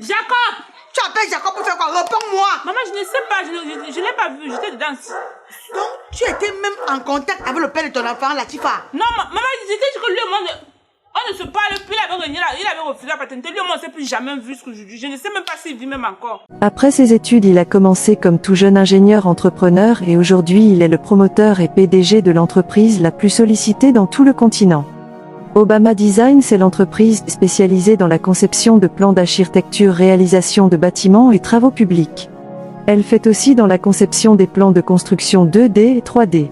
Jacob! Tu appelles Jacob pour faire quoi? Réponds-moi! Maman, je ne sais pas, je ne l'ai pas vu, j'étais dedans. Donc, tu étais même en contact avec le père de ton enfant, Latifa? Non, maman, j'étais dit que lui et moi, on ne se parle plus, il avait refusé la paternité, lui et moi, on ne s'est plus jamais vu ce que je dis. Je ne sais même pas s'il vit même encore. Après ses études, il a commencé comme tout jeune ingénieur entrepreneur et aujourd'hui il est le promoteur et PDG de l'entreprise la plus sollicitée dans tout le continent. Obama Design, c'est l'entreprise spécialisée dans la conception de plans d'architecture, réalisation de bâtiments et travaux publics. Elle fait aussi dans la conception des plans de construction 2D et 3D.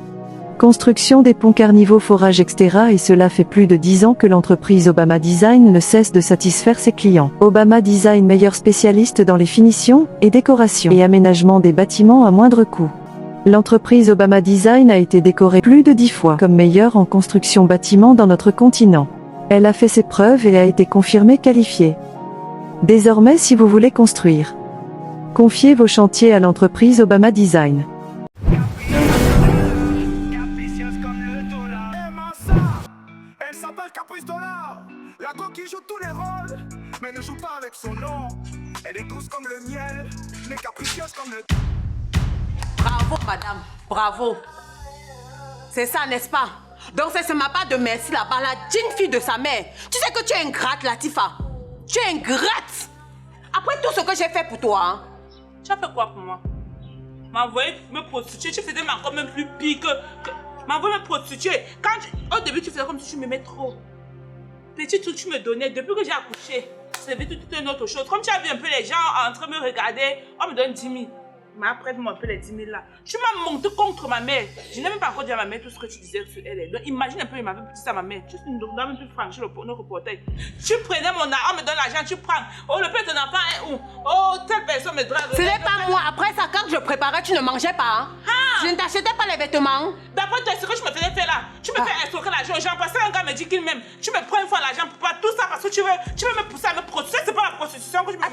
Construction des ponts carnivaux, forage, etc. Et cela fait plus de 10 ans que l'entreprise Obama Design ne cesse de satisfaire ses clients. Obama Design, meilleur spécialiste dans les finitions et décorations et aménagement des bâtiments à moindre coût. L'entreprise Obama Design a été décorée plus de 10 fois comme meilleure en construction bâtiment dans notre continent. Elle a fait ses preuves et a été confirmée qualifiée. Désormais, si vous voulez construire, confiez vos chantiers à l'entreprise Obama Design. Elle s'appelle Caprice Dollar, la go qui joue tous les rôles, mais ne joue pas avec son nom. Elle est douce comme le miel, mais capricieuse comme le... Bravo, madame, bravo. C'est ça, n'est-ce pas? Donc c'est ce ma part de merci là-bas, la digne fille de sa mère. Tu sais que tu es ingrate, Latifa. Tu es ingrate. Après tout ce que j'ai fait pour toi, hein? Tu as fait quoi pour moi? M'envoyer me prostituer, tu faisais encore même plus pire que... M'envoyer me prostituer. Au début, tu faisais comme si tu m'aimais trop. Petit tout, tu me donnais. Depuis que j'ai accouché, c'est devenu toute une autre chose. Comme tu as vu un peu les gens en train de me regarder, on me donne 10 000. Mais après, moi un peu les 10 000 là. Tu m'as monté contre ma mère. Je n'ai même pas encore dit à ma mère tout ce que tu disais sur elle. Donc imagine un peu, il m'avait dit ça à ma mère. Tu ne dois même plus franchir le reporter. Tu prenais mon argent, on me donne l'argent, tu prends. Oh, le père de ton enfant est où? Oh, telle personne me drague. Ce n'est pas moi. Après ça, quand je préparais, tu ne mangeais pas. Hein? Je ne t'achetais pas les vêtements. D'après toi, ce que je me faisais faire là, tu me fais escroquer l'argent aux gens. Parce que un gars me dit qu'il m'aime. Tu me prends une fois l'argent pour pas tout ça parce que tu veux me pousser à me prostituer. C'est pas la prostitution que je me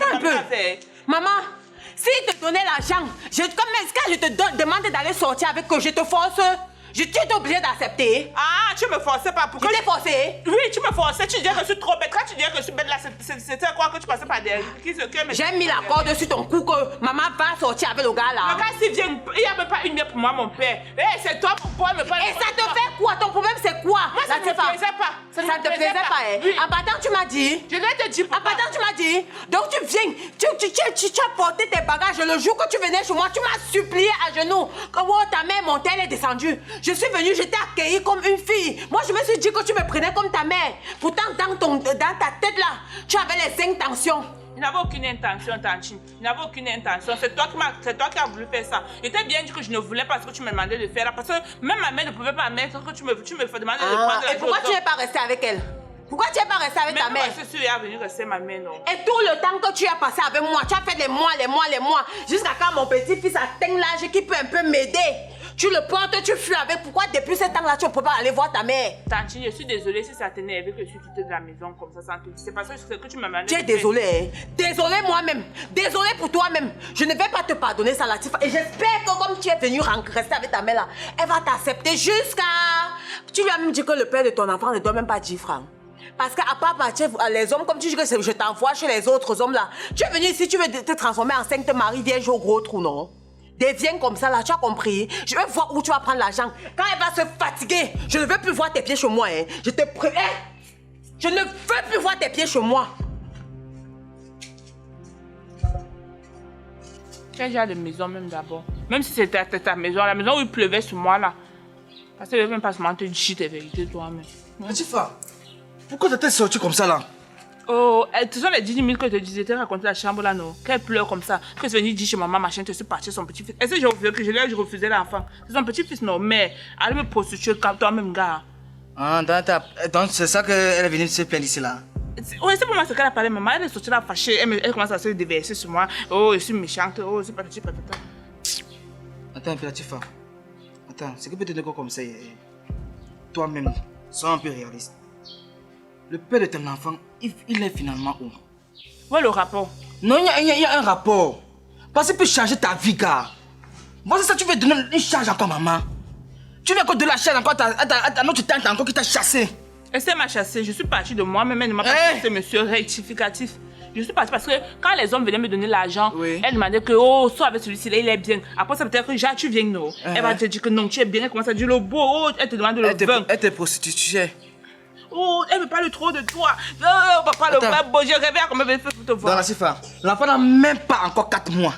fais faire. Maman. S'il te donnait l'argent, quand je te demande d'aller sortir avec que je te force, tu es obligé d'accepter. Ah, tu me forçais pas. Pourquoi? Tu t'es forcé? Oui, tu me forçais. Tu disais que je suis trop bête. Quand tu disais que je suis bête là, c'était quoi que tu passais par derrière? J'ai mis la corde sur ton cou que maman va sortir avec le gars là. Le gars, s'il vient, il n'y a même pas une mienne pour moi, mon père. Eh, c'est toi pour pouvoir me parler. Et ça te fait quoi? Ton problème c'est quoi? Moi, ça ne me plaisait pas. Ça ne te plaisait pas, hein? Oui. En partant, tu m'as dit. Je vais te dire. En partant, tu m'as dit. Donc tu viens, tu as porté tes bagages. Le jour que tu venais chez moi, tu m'as supplié à genoux. Comment ta mère montée, elle est descendue. Je suis venue, je t'ai accueillie comme une fille. Moi, je me suis dit que tu me prenais comme ta mère. Pourtant, dans ta tête là, tu avais les intentions. Il n'avait aucune intention, Tantine. Il n'avait aucune intention. C'est toi qui as voulu faire ça. Il t'a bien dit que je ne voulais pas ce que tu me demandais de faire là. Parce que même ma mère ne pouvait pas mettre que tu me demandais de prendre la Et pourquoi tu n'es pas resté avec elle? Pourquoi tu n'es pas resté avec ta mère? Je suis venue rester ma mère, non. Et tout le temps que tu as passé avec moi, tu as fait les mois, jusqu'à quand mon petit-fils atteint l'âge qui peut un peu m'aider. Tu le portes, tu fuis avec. Pourquoi depuis ce temps-là, tu ne peux pas aller voir ta mère? Tantine, je suis désolée si ça t'énerve que je suis toute de la maison comme ça sans te dire. C'est parce que c'est que tu m'as demandé. Tu es désolée, hein? Désolée moi-même. Désolée pour toi-même. Je ne vais pas te pardonner ça, Latifa. Et j'espère que comme tu es venue rester avec ta mère là, elle va t'accepter jusqu'à... Tu lui as même dit que le père de ton enfant ne doit même pas 10 francs. Parce qu'à part partir, les hommes, comme tu dis que je t'envoie chez les autres hommes là, tu es venu ici, tu veux te transformer en Sainte Marie Vierge au gros trou, non? Deviens comme ça là, tu as compris? Je veux voir où tu vas prendre l'argent. Quand elle va se fatiguer, je ne veux plus voir tes pieds chez moi, hein. Je te préviens. Je ne veux plus voir tes pieds chez moi. Tu as déjà de maison même d'abord. Même si c'était ta maison, la maison où il pleuvait sur moi là. Parce que je ne veux même pas seulement te dire tes vérités toi-même. Latifa, pourquoi tu étais sortie comme ça là? Oh, ce sont les 10 000 que je te disais, tu as raconté la chambre là, non? Qu'elle pleure comme ça, que c'est venu dire chez maman, machin, tu es parti son petit-fils. Est-ce que je refusais l'enfant? C'est son petit-fils, non? Mais allez me prostituer quand toi-même, gars. Ah, donc c'est ça qu'elle est venue se plaindre ici là? Oui, c'est pour moi ce qu'elle a parlé, maman. Elle est sortie là fâchée, elle commence à se déverser sur moi. Oh, je suis méchante, oh, c'est patati patata. Attends un peu, Latifa. Attends, c'est que peut-être encore comme ça. Toi-même, sois un peu réaliste. Le père de ton enfant, il est finalement où? Où est le rapport? Non, il y a un rapport. Parce qu'il peut changer ta vie, gars. Moi, c'est ça, tu veux donner une charge encore, maman. Tu veux encore de la charge encore à notre tante encore qui t'a chassé. Elle m'a chassé, je suis partie de moi-même, elle ne m'a pas chassé, monsieur rectificatif. Je suis partie parce que quand les hommes venaient me donner l'argent, Oui. elle demandait que, oh, soit avec celui-ci-là, il est bien. Après ça, peut-être que, genre, tu viens, non. Elle va te dire que non, tu es bien. Elle commence à dire le beau, oh, elle te demande le vin. Elle te prostitue, tu sais. Oh, elle me parle trop de toi. Oh, papa, le vrai beau, je rêvais à comment elle fait pour te voir. Dans la Sifa, l'enfant n'a même pas encore 4 mois.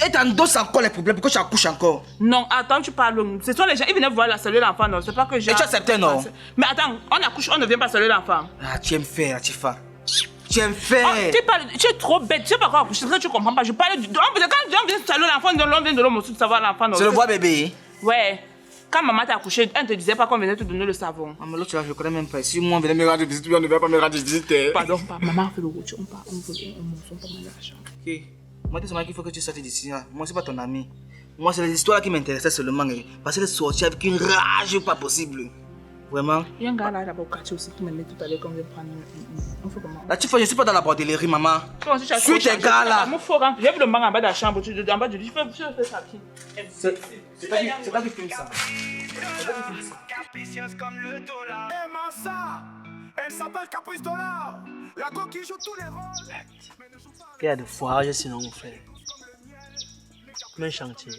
Elle t'endosse encore les problèmes. Pourquoi tu accouches encore? Non, attends, tu parles. Ce sont les gens, ils venaient voir la saluer l'enfant, non. C'est pas que j'ai. Et tu acceptais, non? Mais attends, on accouche, on ne vient pas saluer l'enfant. Ah, tu aimes faire, Tifa. Tu aimes faire. Oh, tu es trop bête, tu sais pas quoi accoucher, c'est ça que tu comprends pas. Je parlais du. Quand on vient saluer l'enfant, on vient de l'homme aussi de savoir l'enfant. C'est le bois bébé. Ouais. Quand maman t'a accouché, elle ne te disait pas qu'on venait te donner le savon. Ah, mais l'autre, je connais même pas. Si moi, on venait me rendre visite, on ne devait pas me rendre visite. Pardon, maman fait le route, on monte pas mal d'argent. Ok. Moi, c'est moi qu'il faut que tu sortes d'ici. Moi, c'est pas ton ami. Moi, c'est les histoires qui m'intéressaient seulement. Parce qu'elle est sortie avec une rage pas possible. Vraiment. Il y a un gars là-bas au quartier aussi qui m'a dit tout à l'heure qu'on vient prendre. On fait comment? Là, tu fais, je suis pas dans la bordellerie, maman. Suis tes gars là. J'ai vu le manga en bas de la chambre, en bas du lit. Je fais ça qui. C'est pas qui filme ça. Capricieuse comme le dollar. Aimant ça, elle s'appelle Caprice Dollar. La go qui joue tous les rôles. Il y a des foirages sinon on fait. Comme un chantier.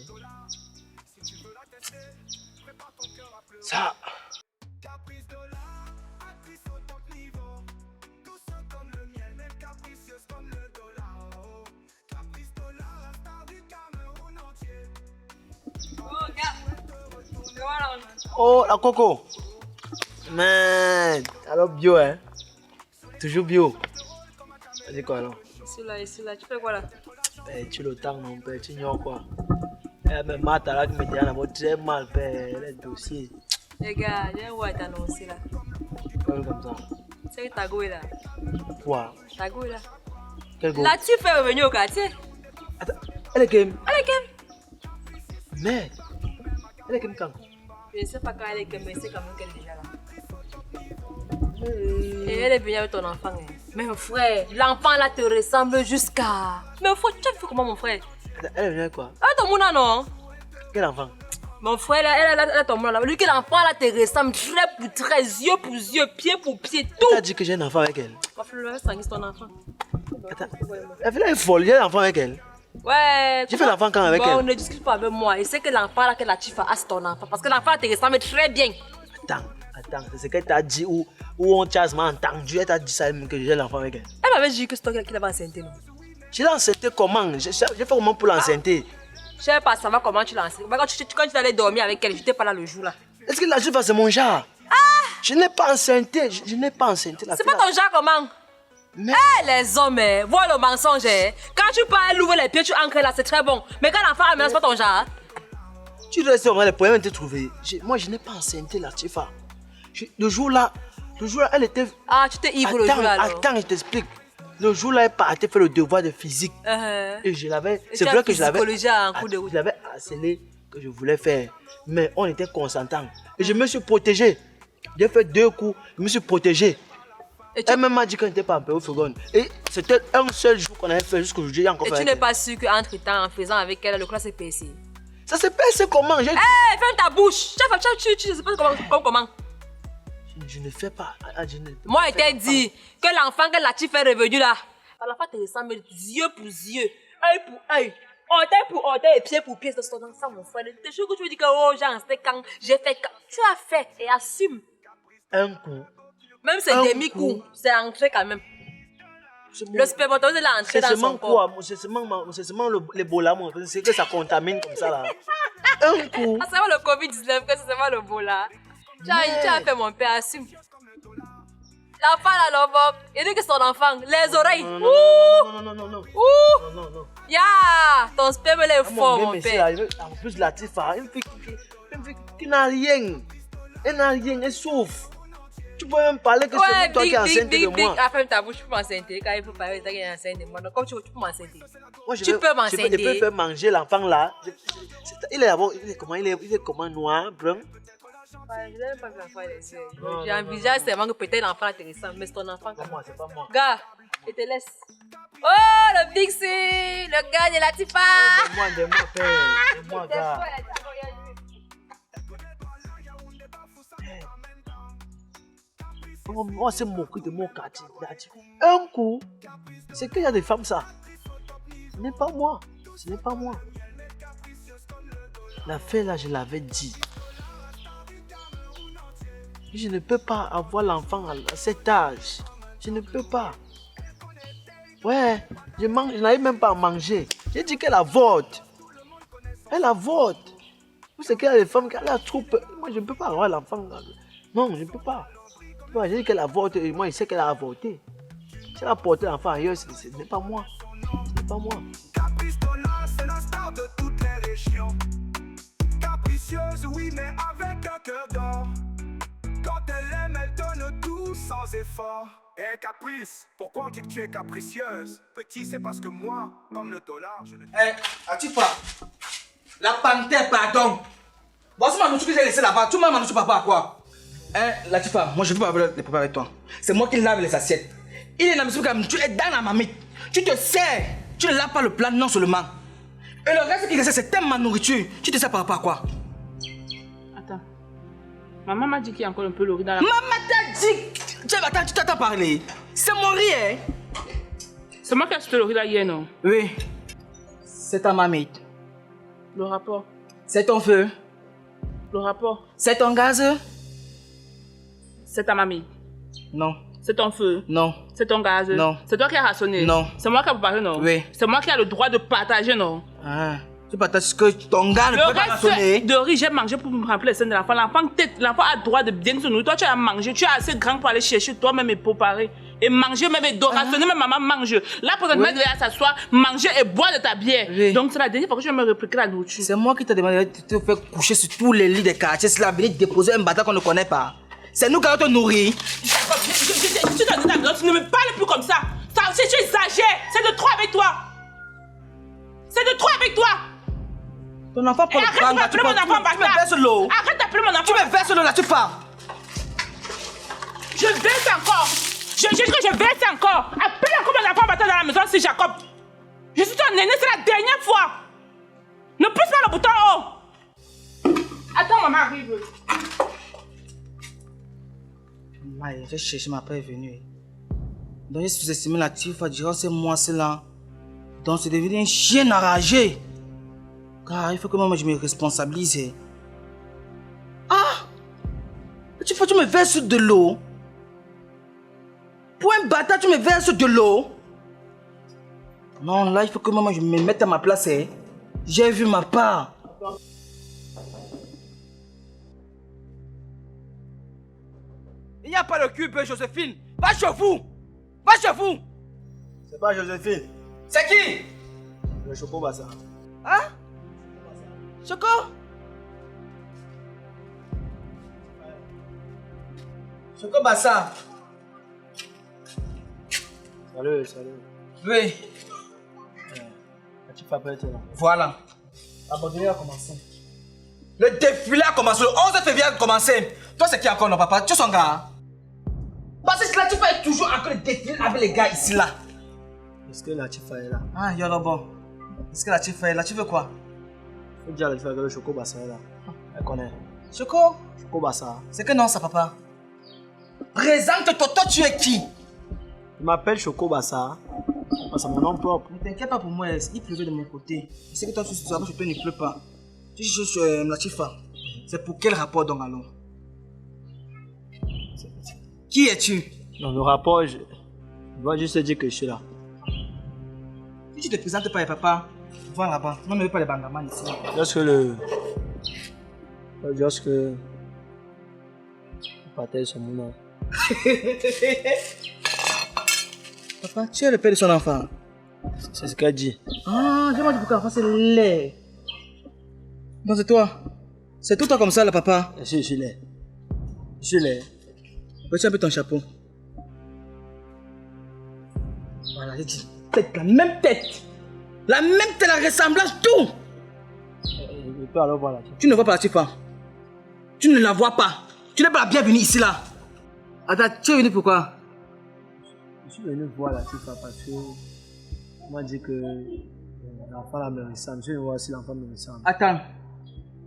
Ça. Oh, la coco. Man, alors bio, hein. Toujours bio. Ça dit quoi alors? Ici là, tu fais quoi là? Ben, tu le temps, mon père, tu ignores quoi. Eh, mais Martha là qui me dit, elle a très mal, père, les dossiers. Les gars, il y a un ouais t'annoncer là. Comme ça. C'est que ta go est là. Quoi? Ta go est là. Quel go? Là, tu fais revenir au quartier. Attends, elle est game. Elle est quelle? Mais, elle est game quand? Je ne sais pas quand elle est quelle, mais c'est quand même qu'elle est déjà là. Et elle est venue avec ton enfant. Hein. Mais mon frère, l'enfant là te ressemble jusqu'à. Mais frère, tu as fait comment mon frère? Attends, elle est venue avec quoi? Ah, ton mouna non? Quel enfant? Mon frère là, elle a ton mouna là. Lui que l'enfant là te ressemble trait pour trait, yeux pour yeux, pied pour pied, tout. Tu as dit que j'ai un enfant avec elle. Ma frère, c'est ton enfant. Attends, elle fait une folle, j'ai un enfant avec elle. Ouais. J'ai fait l'enfant quand avec bon, elle. On ne discute pas avec moi. Et c'est que l'enfant là que la Tifa a, c'est ton enfant. Parce que l'enfant te ressemble très bien. Attends, c'est ce qu'elle t'a dit ou on t'a entendu, elle t'a dit ça même que j'ai l'enfant avec elle. Elle m'avait dit que c'est toi qui l'avais enceinté. Je l'ai enceinté comment? J'ai fait comment pour l'enceinter? Je sais pas savoir comment tu l'as enceinté. Quand tu allais dormir avec elle, j'étais pas là le jour là. Est-ce que la juive c'est mon genre? Je n'ai pas enceinté, je n'ai pas enceinté la C'est fille. pas ton genre comment? Mais Les hommes, vois le mensonge. Quand tu parles, ouvre les pieds, tu ancres là, c'est très bon. Mais quand l'enfant amène, c'est pas ton genre. tu dois essayer, les problèmes étaient trouvés. Moi, je n'ai pas enceinté la Tifa. Le jour là, elle était. Ah, tu t'es ivre le jour là. Attends, je t'explique. Le jour là, elle partait faire le devoir de physique. Et je l'avais. C'est vrai que je l'avais. Je l'avais harcelé que je voulais faire. Mais on était consentants. Et je me suis protégé. J'ai fait 2 coups, je me suis protégé. Elle même m'a dit qu'elle n'était pas un peu au second. Et c'était un seul jour qu'on avait fait jusqu'aujourd'hui. Et tu n'es pas sûr qu'entre temps, en faisant avec elle, le clan s'est percé? Ça s'est passé comment? Hé, ferme ta bouche! Tu ne sais pas comment? Je ne fais pas. Moi, je t'ai dit que l'enfant que la Tiff est revenu là, l'enfant te ressemble yeux pour yeux, œil pour œil, orteil pour orteil et pied pour pied. C'est ton enfant, mon frère. T'es sûr que tu veux dire que oh, j'ai resté quand, j'ai fait quand. Tu as fait et assume. Un coup. Même c'est demi-coup, c'est entré quand même. Le spermatozoïde est entré dans son corps. C'est seulement l'Ebola, c'est que ça contamine comme ça là. Un coup. Ah, c'est pas le Covid-19 que c'est seulement le Ebola. Tu as fait mon père, assume. L'enfant là, l'enfant, il dit que c'est son enfant, les oreilles. Non. Ya, ton sperme est fort, mon père. En plus, la Tifa, une fille qui n'a rien. Elle n'a rien, elle souffre. Tu peux même parler que c'est toi qui es enceinte de moi. Ferme ta bouche, tu peux m'enceinter. Quand il faut parler, tu es enceinte de moi. Donc, comme tu veux, tu peux m'enceinter. Tu peux m'enceinter. Je peux faire manger l'enfant là. Il est comment, noir, brun? Je n'aime pas que l'enfant est yeux. J'envisage seulement que peut-être l'enfant est intéressant, mais c'est ton enfant. C'est pas moi. Gars, je te laisse. Oh, le Bixi, le gars de la Tifa. Dis-moi, père. Dis-moi, gars. On s'est moqué de mon quartier. Un coup, c'est qu'il y a des femmes ça. Ce n'est pas moi. Ce n'est pas moi. L'affaire là, je l'avais dit. Je ne peux pas avoir l'enfant à cet âge. Je ne peux pas. Ouais, je n'arrive même pas à manger. J'ai dit qu'elle avorte. Elle avorte. Vous savez qu'il y a des femmes qui ont la troupe. Moi, je ne peux pas avoir l'enfant. Non, je ne peux pas. J'ai dit qu'elle avorte et moi, je sais qu'elle a avorté. Si elle a porté l'enfant ailleurs, ce n'est pas moi. Ce n'est pas moi. Caprice Dollar, c'est la star de toutes les régions. Capricieuse, oui, mais avec un cœur d'or. Quand elle aime, elle donne tout sans effort. Eh Caprice, pourquoi on dit que tu es capricieuse? Petit, c'est parce que moi, comme le dollar, je le... Eh, Atifa, la panthère, pardon. Voici ma nourriture que j'ai laissée là-bas. Tu m'as ma nourriture, papa, quoi? Eh, Latifa, moi je ne veux pas les préparer toi. C'est moi qui lave les assiettes. Il est dans tu es dans la marmite. Tu te sers. Tu ne laves pas le plat non seulement. Et le reste qui reste, c'est tellement ma nourriture. Tu te sers par rapport à quoi? Attends. Maman m'a dit qu'il y a encore un peu le riz dans la... Maman t'a dit... Attends, tu t'attends parler. C'est mon riz, hein? C'est moi qui ai acheté le riz là hier, non? Oui. C'est ta marmite. Le rapport. C'est ton feu. Le rapport. C'est ton gaz. C'est ta mamie. Non. C'est ton feu. Non. C'est ton gaz. Non. C'est toi qui as rationné. Non. C'est moi qui ai préparé, non? Oui. C'est moi qui ai le droit de partager, non? Ah. Tu partages ce que ton gars ne peut pas rationner. Le reste de riz, j'ai mangé pour me rappeler les scènes de l'enfant. L'enfant a le droit de bien se nourrir. Toi, tu as mangé. Tu es assez grand pour aller chercher toi-même et préparer. Et manger même et de rationner, même maman mange. Là, présentement, elle devait s'asseoir, manger et boire de ta bière. Oui. Donc, c'est la dernière fois que je vais me répliquer la nourriture. C'est moi qui t'ai demandé de te faire coucher sur tous les lits des quartiers. C'est là, venir déposer un bâtard qu'on ne connaît pas. C'est nous qui allons te nourrir. Tu dans ta maison, tu ne me parles plus comme ça. Tu exagères. C'est de trop avec toi. C'est de trop avec toi. Ton enfant prend le prendre, tu me verses l'eau. Arrête d'appeler mon enfant. Tu me verses l'eau là, tu pars. Je verse encore. Je dis que je verse encore. Appelle encore mon enfant bâtard dans la maison, c'est Jacob. Je suis ton aîné, c'est la dernière fois. Ne pousse pas le bouton haut. Attends, maman arrive. Maman, j'ai cherché ma prévenue. Donc j'ai sous-estimé la Tifa durant ces mois-là. Donc c'est devenu un chien enragé. Car il faut que moi je me responsabilise. Ah! Tu me verses de l'eau. Pour un bâtard, tu me verses de l'eau. Non, là il faut que moi je me mette à ma place. J'ai vu ma part. Il n'y a pas de cube, Joséphine. Va chez vous. Va chez vous. C'est pas Joséphine. C'est qui? Le Choco Bassa. Hein? Choco? Choco Bassa. Salut. Oui. Tu fais après là. Voilà. L'abandonné a commencé. Le défilé a commencé. Le 11 février a commencé. Toi, c'est qui encore, non, papa? Tu es son gars? Parce que là, tu fais toujours encore le défilé avec les gars ici, là. Est-ce que la Tifa est là? Ah, Yorobo. Est-ce que la Tifa est là? Tu veux quoi? Faut dire à la Tifa que le Choco Bassa est là. Elle connaît. Choco? Choco Bassa. C'est que non, ça, papa. Présente-toi, toi, tu es qui? Il m'appelle Choco Bassa. C'est mon nom propre. Ne t'inquiète pas pour moi, il pleuvait de mon côté. Je sais que toi, tu sais que il ne pleut pas. Tu cherches la Tifa. C'est pour quel rapport donc, alors? Qui es-tu? Dans le rapport, je dois juste dire que je suis là. Si tu te présentes pas, papa, vois là-bas. Non, mais pas les bangamans ici. Lorsque le partage son nom. Papa, tu es le père de son enfant. C'est ce qu'elle dit. Ah, je m'en dis pourquoi l'enfant c'est laid. Donc c'est toi. C'est tout toi comme ça là, papa. Je suis laid. Je suis laid. Peux-tu un peu ton chapeau? Voilà, j'ai dit tête, la même tête. La même tête, la ressemblance, tout. Je peux alors voir la Tifa. Tu ne vois pas la Tifa. Tu ne la vois pas. Tu n'es pas la bienvenue ici là. Attends, tu es venu pourquoi? Je suis venu voir la Tifa parce que on m'a dit que l'enfant là me ressemble. Je vais voir si l'enfant me ressemble. Attends.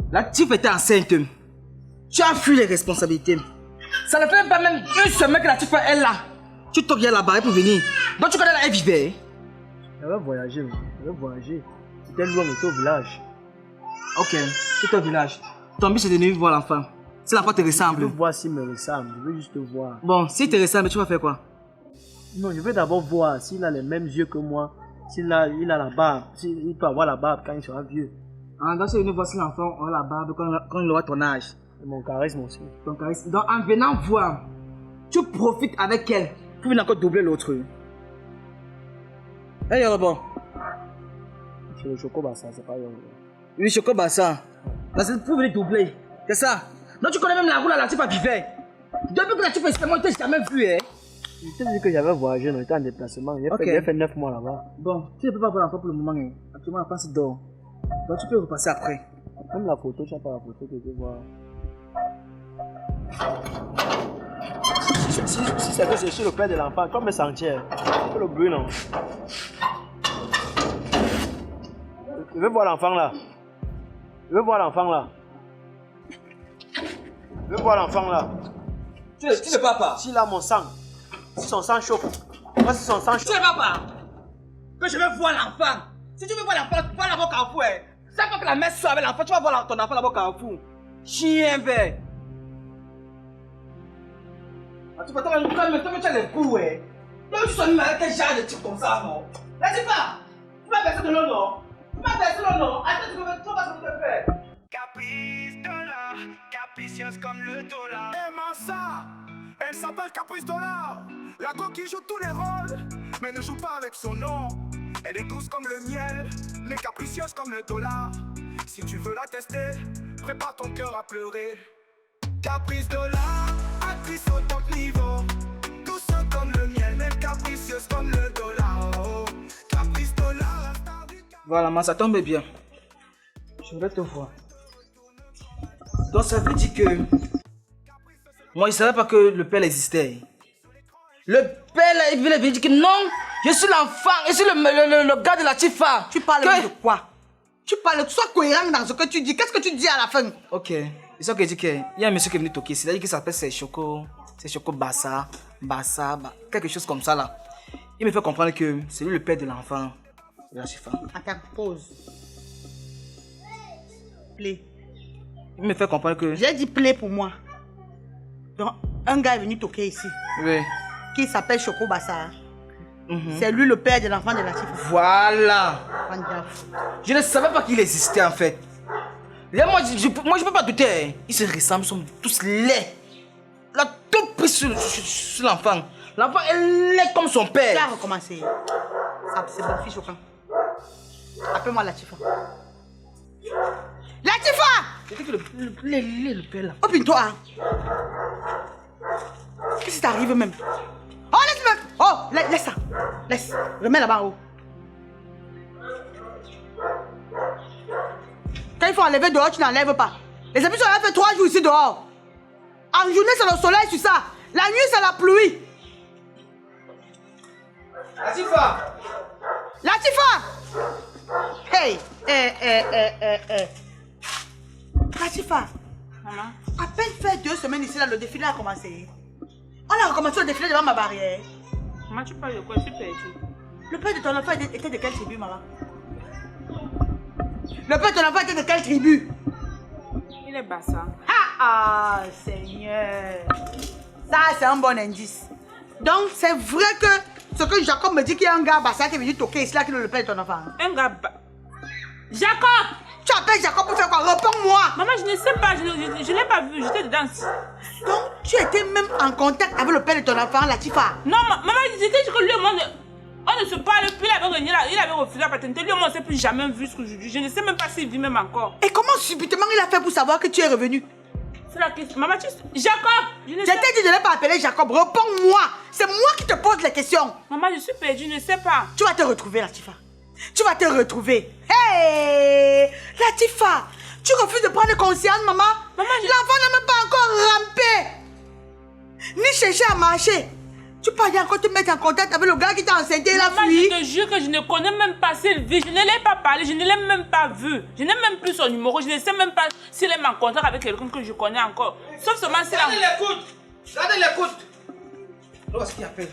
La Tifa était enceinte. Tu as fui les responsabilités. Ça ne fait même pas même une semaine que la Tifa est là. Tu toques là-bas pour venir. Donc tu connais là, elle vivait. J'avais voyagé. C'était loin, on était au village. Ok, c'est au village. Ton but c'est de venir voir l'enfant. Si l'enfant te Je veux ressemble. voir s'il me ressemble. Je veux juste voir. Bon, s'il te ressemble, tu vas faire quoi? Non, je veux d'abord voir s'il a les mêmes yeux que moi. Il a la barbe. S'il peut avoir la barbe quand il sera vieux. Ah, donc tu es venu voir si l'enfant aura la barbe quand il aura ton âge. Et mon charisme aussi. Ton charisme. Donc en venant voir, tu profites avec elle pour venir encore doubler l'autre. Hey Yorobon. C'est le chocobassa, c'est pas Yoruba. Oui, chocobassa. C'est pour venir doubler. C'est ça. Donc tu connais même la roue là, la Tifa vivait. Depuis que la Tifa est moi, je t'ai jamais vu, hein. Je t'ai dit que j'avais voyagé, on était en déplacement. J'ai fait 9 mois là-bas. Bon, tu ne peux pas voir l'enfant pour le moment. Hein. Actuellement, l'enfant se dort. Donc tu peux repasser après. Même la photo, tu n'as pas la photo que je veux voir. Si c'est que je suis le père de l'enfant, comme me sentir. C'est le bruit, non? Je veux voir l'enfant là. Je veux voir l'enfant là. Je veux voir l'enfant là. Tu ne peux pas. S'il a mon sang, si son sang chauffe. Moi, si son sang Tu chauffe. ne peux pas. Que je veux voir l'enfant. Si tu veux voir l'enfant, tu vas là-bas au Carrefour. Hein. Chaque fois que la mère sort avec l'enfant, tu vas voir ton enfant là-bas au Carrefour. Chien vert. Ah, tu vas t'en mettre, tu as les coups, ouais. Donc tu sois mis avec quel genre de type comme ça, non? Laisse pas. Tu vas verser de l'eau, non? Tu vas verser de l'eau, non? Attends, tu vas ce que tu veux faire. Caprice dollar, capricieuse comme le dollar. Aimant ça, elle s'appelle Caprice Dollar. La coquille joue tous les rôles, mais ne joue pas avec son nom. Elle est douce comme le miel, mais capricieuse comme le dollar. Si tu veux la tester, prépare ton cœur à pleurer. Caprice Dollar, actrice au top niveau. Douce comme le miel, mais capricieuse comme le dollar. Oh, Caprice Dollar, la star du Voilà, mais ça tombe bien. Je vais te voir. Donc ça veut dire que... Moi, je ne savais pas que le père existait. Le père, là, il veut dire que non, je suis l'enfant, je suis le gars de la Tifa. Tu parles de quoi? Tu parles, sois cohérent dans ce que tu dis. Qu'est-ce que tu dis à la fin? Ok. C'est ça que je dis qu'il y a un monsieur qui est venu toquer. C'est-à-dire qu'il s'appelle Choco Bassa, quelque chose comme ça là. Il me fait comprendre que c'est lui le père de l'enfant de la Tifa. Attends, pause. Play. Il me fait comprendre que... J'ai dit play pour moi. Donc, un gars est venu toquer ici. Oui. Qui s'appelle Choco Bassa. C'est lui le père de l'enfant de la Tifa. Voilà. Pandaf. Je ne savais pas qu'il existait en fait. Là, moi, je ne peux pas douter. Hein. Ils se ressemblent, ils sont tous laids. Il a tout pris sur l'enfant. L'enfant est laid comme son Tu père. as recommencé. Ça, c'est bon, fille choquant. Appelle-moi la Tifa. La Tifa! C'était que le père là. Open-toi. Qu'est-ce qui t'arrive même? Oh, laisse-moi. Oh, laisse ça. Laisse. Remets là-bas en haut. Quand il faut enlever dehors, tu n'enlèves pas. Les habits sont là, fait 3 jours ici dehors. En journée, c'est le soleil sur ça. La nuit, c'est la pluie. La Tifa! La Tifa! Hey! La Tifa! Maman. À peine fait 2 semaines ici, là, le défilé a commencé. On a recommencé le défilé devant ma barrière. Maman, tu parles de quoi? Je suis perdue. Le père de ton enfant était de quelle tribu, maman? Le père de ton enfant était de quelle tribu? Il est Bassa. Ah, Seigneur! Ça, c'est un bon indice. Donc, c'est vrai que ce que Jacob me dit qu'il y a un gars Bassa qui est venu toquer ici, là, qui est le père de ton enfant. Un gars... Jacob! Tu appelles Jacob pour faire quoi? Réponds-moi! Maman, je ne sais pas. Je ne l'ai pas vu. J'étais dedans. Donc, tu étais même en contact avec le père de ton enfant, la Tifa? Non, maman, c'était que lui et moi, on ne se parle plus. Il avait refusé la paternité. Lui et moi, on ne s'est plus jamais vu ce que je dis. Je ne sais même pas s'il vit même encore. Et comment subitement il a fait pour savoir que tu es revenu? C'est la question. Maman, Jacob! Je t'ai dit de ne pas appeler Jacob. Réponds-moi! C'est moi qui te pose les questions. Maman, je suis perdue. Je ne sais pas. Tu vas te retrouver, Latifa. Tu vas te retrouver. Hey! Latifa! Tu refuses de prendre conscience, maman? Maman, l'enfant n'a même pas encore rampé. Ni cherché à marcher. Tu peux aller encore te mettre en contact avec le gars qui t'a enceinte et il a fui. Je te jure que je ne connais même pas s'il vit. Je ne l'ai pas parlé, je ne l'ai même pas vu. Je n'ai même plus son numéro. Je ne sais même pas s'il est en contact avec quelqu'un que je connais encore. Sauf seulement s'il a... Regardez l'écoute. Là, c'est qui appelle.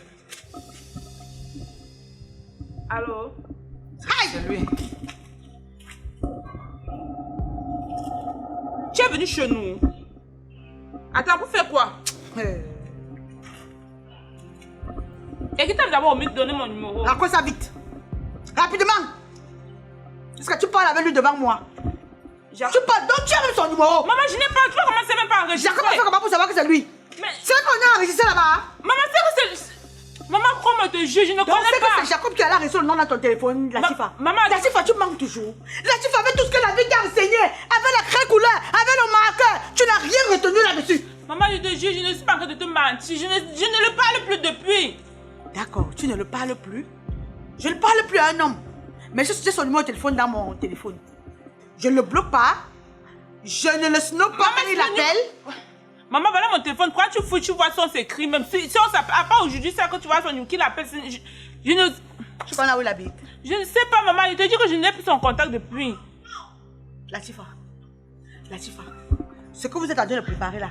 Allô? C'est lui. Tu es venu chez nous. Attends, pour faire quoi? Et qui t'a d'abord omis de donner mon numéro? Raconte ça vite. Rapidement. Est-ce que tu parles avec lui devant moi? Tu parles, donc tu as même son numéro. Maman, je n'ai pas, tu vas commencer même pas à enregistrer. Jacob a fait comment pour savoir que c'est lui? Mais... C'est vrai qu'on a enregistré là-bas. Maman, c'est que c'est... Maman, comment te juge? Je ne Donc connais c'est que pas. c'est Jacob qui a enregistré le nom dans ton téléphone, Latifa. Maman, Latifa, tu manques toujours. Latifa, avec tout ce que la vie t'a enseigné, avec la craie couleur, avec le marqueur, tu n'as rien retenu là-dessus. Maman, je te jure, je ne suis pas en train de te mentir. Je ne le parle plus depuis. D'accord, tu ne le parles plus. Je ne parle plus à un homme. Mais je suis son numéro de téléphone dans mon téléphone. Je ne le bloque pas. Je ne le snob pas quand il appelle. Maman, voilà mon téléphone. Quand tu fous, tu vois son écrit. Même si on s'appelle, à part aujourd'hui, c'est que tu vois son numéro qu'il appelle. Je ne... Tu connais où il habite? Je ne sais pas, maman. Je te dis que je n'ai plus son contact depuis. Latifa. Latifa. Ce que vous êtes en train de préparer là,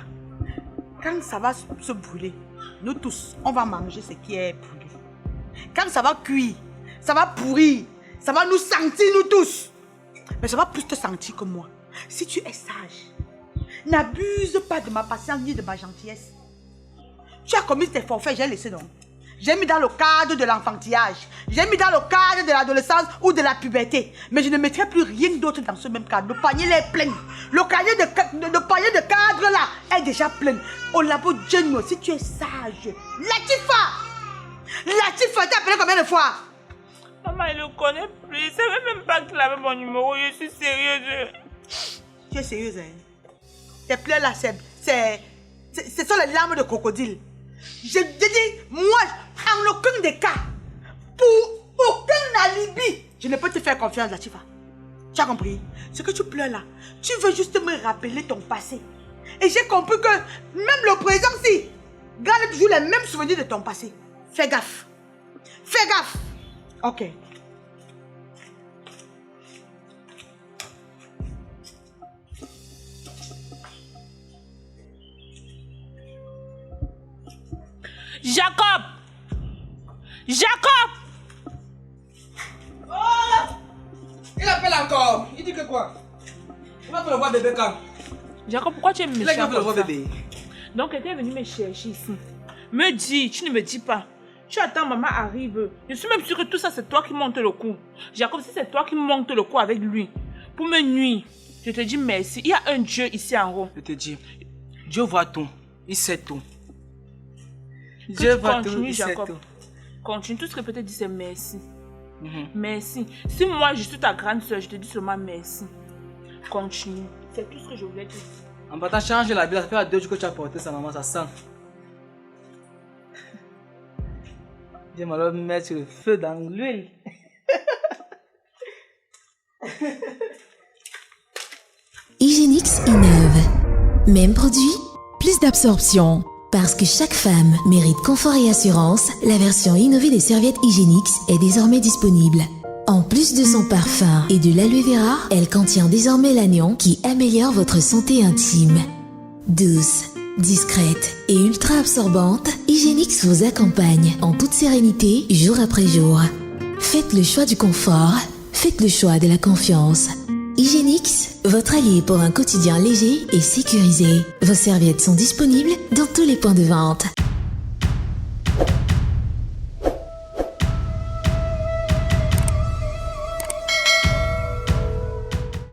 quand ça va se brûler, nous tous, on va manger ce qui est brûlé. Quand ça va cuire, ça va pourrir, ça va nous sentir nous tous. Mais ça va plus te sentir que moi. Si tu es sage, n'abuse pas de ma patience ni de ma gentillesse. Tu as commis tes forfaits, j'ai laissé donc. J'ai mis dans le cadre de l'enfantillage. J'ai mis dans le cadre de l'adolescence ou de la puberté. Mais je ne mettrai plus rien d'autre dans ce même cadre. Le panier est plein. Le panier de cadre là est déjà plein. Au labo Jenno, si tu es sage. Latifa! Latifa, t'as appelé combien de fois? Maman, il ne le connaît plus. Il ne savait même pas qu'il avait mon numéro. Je suis sérieuse. Tu es sérieuse, hein? Tes pleurs là, ce sont les larmes de crocodile. Je te dis, moi, en aucun des cas, pour aucun alibi, je ne peux te faire confiance, Latifa. Tu as compris? Ce que tu pleures là, tu veux juste me rappeler ton passé. Et j'ai compris que même le présent, si, garde toujours les mêmes souvenirs de ton passé. Fais gaffe. Fais gaffe. Ok. Jacob! Jacob! Oh! Il appelle encore. Il dit que quoi? Il va faire le voir bébé quand? Jacob, pourquoi tu es méchant? Il a fait le voir bébé. Donc, tu es venu me chercher ici. Me dis, tu ne me dis pas. Tu attends, maman arrive. Je suis même sûre que tout ça, c'est toi qui montes le coup. Jacob, si c'est toi qui montes le coup avec lui, pour me nuire, je te dis merci. Il y a un Dieu ici en haut. Je te dis, Dieu voit tout. Il sait tout. Dieu voit tout, il sait tout. Continue, tout ce que peut te dire, c'est merci. Merci. Si moi, je suis ta grande soeur, je te dis seulement merci. Continue. C'est tout ce que je voulais te dire. En partant changer la vie, ça fait 2 jours que tu as porté sa maman, ça sent. Viens alors mettre le feu dans l'huile. Hygienix innove. Même produit, plus d'absorption. Parce que chaque femme mérite confort et assurance, la version innovée des serviettes Hygienix est désormais disponible. En plus de son parfum et de l'aloe vera, elle contient désormais l'anion qui améliore votre santé intime. Douce, discrète et ultra absorbante, Hygienix vous accompagne en toute sérénité jour après jour. Faites le choix du confort, faites le choix de la confiance. Hygienix, votre allié pour un quotidien léger et sécurisé. Vos serviettes sont disponibles dans tous les points de vente.